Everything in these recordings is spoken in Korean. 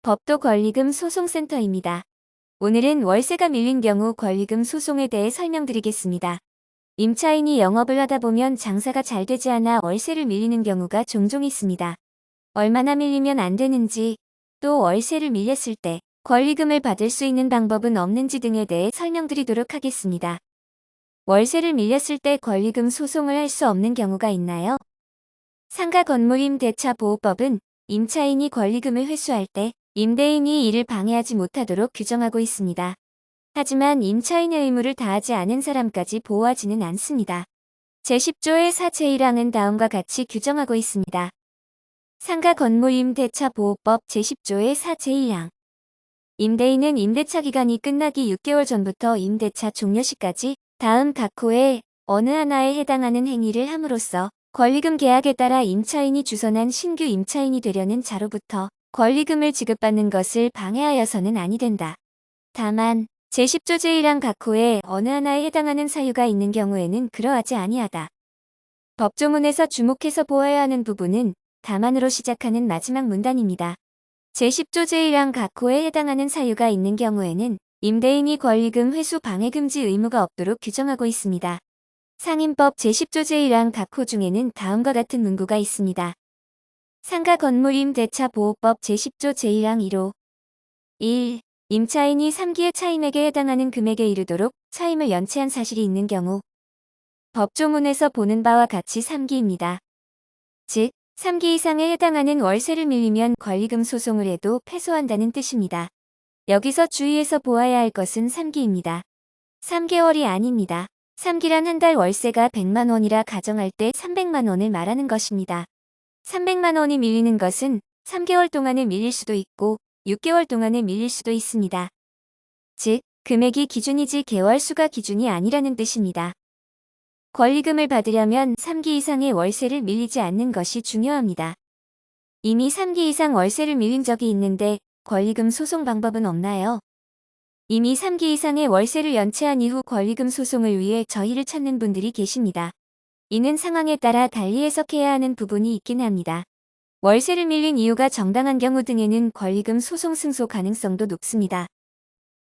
법도 권리금 소송센터입니다. 오늘은 월세가 밀린 경우 권리금 소송에 대해 설명드리겠습니다. 임차인이 영업을 하다 보면 장사가 잘 되지 않아 월세를 밀리는 경우가 종종 있습니다. 얼마나 밀리면 안 되는지, 또 월세를 밀렸을 때 권리금을 받을 수 있는 방법은 없는지 등에 대해 설명드리도록 하겠습니다. 월세를 밀렸을 때 권리금 소송을 할 수 없는 경우가 있나요? 상가 건물 임대차 보호법은 임차인이 권리금을 회수할 때 임대인이 이를 방해하지 못하도록 규정하고 있습니다. 하지만 임차인의 의무를 다하지 않은 사람까지 보호하지는 않습니다. 제10조의 4 제1항은 다음과 같이 규정하고 있습니다. 상가 건물 임대차 보호법 제10조의 4 제1항. 임대인은 임대차 기간이 끝나기 6개월 전부터 임대차 종료 시까지 다음 각 호의 어느 하나에 해당하는 행위를 함으로써 권리금 계약에 따라 임차인이 주선한 신규 임차인이 되려는 자로부터 권리금을 지급받는 것을 방해하여서는 아니 된다. 다만 제10조 제1항 각 호의 어느 하나에 해당하는 사유가 있는 경우에는 그러하지 아니하다. 법조문에서 주목해서 보아야 하는 부분은 다만으로 시작하는 마지막 문단입니다. 제10조 제1항 각 호에 해당하는 사유가 있는 경우에는 임대인이 권리금 회수 방해 금지 의무가 없도록 규정하고 있습니다. 상임법 제10조 제1항 각 호 중에는 다음과 같은 문구가 있습니다. 상가 건물 임대차 보호법 제10조 제1항 1호 1. 임차인이 3기의 차임액에 해당하는 금액에 이르도록 차임을 연체한 사실이 있는 경우 법조문에서 보는 바와 같이 3기입니다. 즉, 3기 이상에 해당하는 월세를 밀리면 권리금 소송을 해도 패소한다는 뜻입니다. 여기서 주의해서 보아야 할 것은 3기입니다. 3개월이 아닙니다. 3기란 한 달 월세가 100만 원이라 가정할 때 300만 원을 말하는 것입니다. 300만 원이 밀리는 것은 3개월 동안에 밀릴 수도 있고 6개월 동안에 밀릴 수도 있습니다. 즉, 금액이 기준이지 개월 수가 기준이 아니라는 뜻입니다. 권리금을 받으려면 3기 이상의 월세를 밀리지 않는 것이 중요합니다. 이미 3기 이상 월세를 밀린 적이 있는데 권리금 소송 방법은 없나요? 이미 3기 이상의 월세를 연체한 이후 권리금 소송을 위해 저희를 찾는 분들이 계십니다. 이는 상황에 따라 달리 해석해야 하는 부분이 있긴 합니다. 월세를 밀린 이유가 정당한 경우 등에는 권리금 소송 승소 가능성도 높습니다.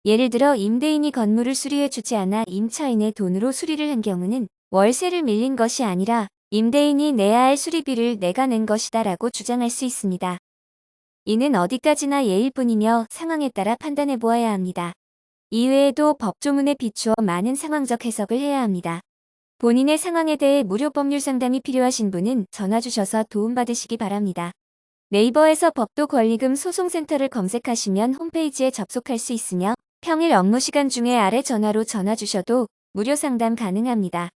예를 들어 임대인이 건물을 수리해주지 않아 임차인의 돈으로 수리를 한 경우는 월세를 밀린 것이 아니라 임대인이 내야 할 수리비를 내가 낸 것이다 라고 주장할 수 있습니다. 이는 어디까지나 예일 뿐이며 상황에 따라 판단해 보아야 합니다. 이외에도 법조문에 비추어 많은 상황적 해석을 해야 합니다. 본인의 상황에 대해 무료 법률 상담이 필요하신 분은 전화 주셔서 도움받으시기 바랍니다. 네이버에서 법도 권리금 소송센터를 검색하시면 홈페이지에 접속할 수 있으며 평일 업무 시간 중에 아래 전화로 전화 주셔도 무료 상담 가능합니다.